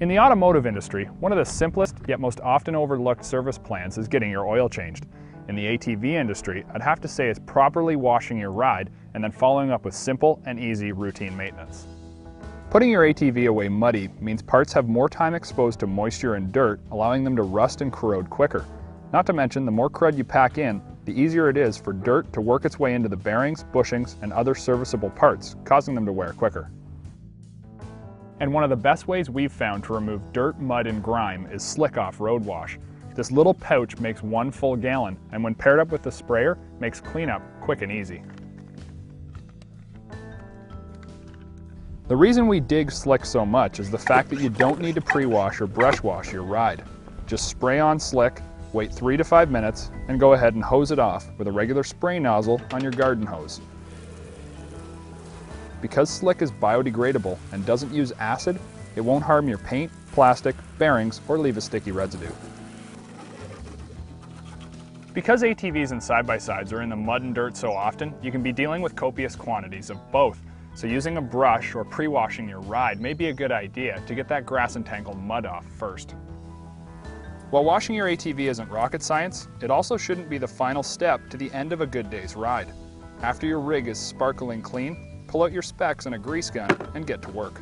In the automotive industry, one of the simplest yet most often overlooked service plans is getting your oil changed. In the ATV industry, I'd have to say it's properly washing your ride and then following up with simple and easy routine maintenance. Putting your ATV away muddy means parts have more time exposed to moisture and dirt, allowing them to rust and corrode quicker. Not to mention, the more crud you pack in, the easier it is for dirt to work its way into the bearings, bushings, and other serviceable parts, causing them to wear quicker. And one of the best ways we've found to remove dirt, mud, and grime is Slick Off Road Wash. This little pouch makes 1 full gallon, and when paired up with the sprayer, makes cleanup quick and easy. The reason we dig Slick so much is the fact that you don't need to pre-wash or brush wash your ride. Just spray on Slick, wait 3 to 5 minutes, and go ahead and hose it off with a regular spray nozzle on your garden hose. Because Slick is biodegradable and doesn't use acid, it won't harm your paint, plastic, bearings, or leave a sticky residue. Because ATVs and side-by-sides are in the mud and dirt so often, you can be dealing with copious quantities of both. So using a brush or pre-washing your ride may be a good idea to get that grass and tangled mud off first. While washing your ATV isn't rocket science, it also shouldn't be the final step to the end of a good day's ride. After your rig is sparkling clean, pull out your specs and a grease gun and get to work.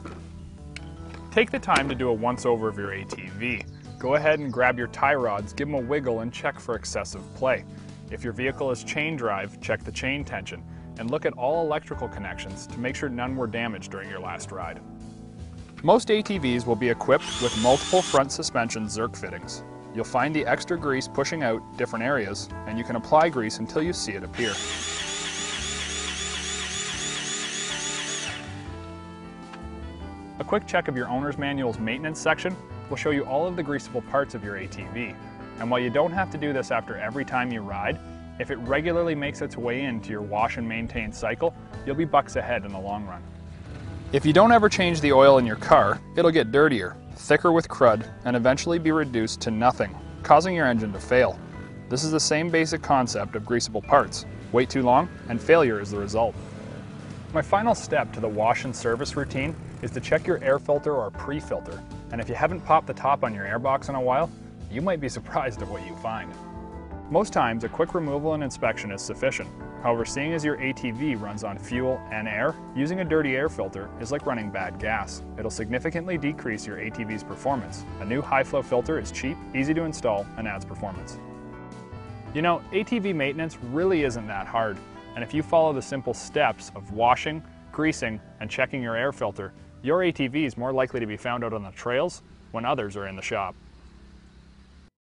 Take the time to do a once-over of your ATV. Go ahead and grab your tie rods, give them a wiggle, and check for excessive play. If your vehicle is chain drive, check the chain tension, and look at all electrical connections to make sure none were damaged during your last ride. Most ATVs will be equipped with multiple front suspension Zerk fittings. You'll find the extra grease pushing out different areas, and you can apply grease until you see it appear. A quick check of your owner's manual's maintenance section will show you all of the greasable parts of your ATV. And while you don't have to do this after every time you ride, if it regularly makes its way into your wash and maintain cycle, you'll be bucks ahead in the long run. If you don't ever change the oil in your car, it'll get dirtier, thicker with crud, and eventually be reduced to nothing, causing your engine to fail. This is the same basic concept of greasable parts. Wait too long, and failure is the result. My final step to the wash and service routine is to check your air filter or pre-filter. And if you haven't popped the top on your airbox in a while, you might be surprised at what you find. Most times, a quick removal and inspection is sufficient. However, seeing as your ATV runs on fuel and air, using a dirty air filter is like running bad gas. It'll significantly decrease your ATV's performance. A new high-flow filter is cheap, easy to install, and adds performance. You know, ATV maintenance really isn't that hard, and if you follow the simple steps of washing, greasing, and checking your air filter, your ATV is more likely to be found out on the trails when others are in the shop.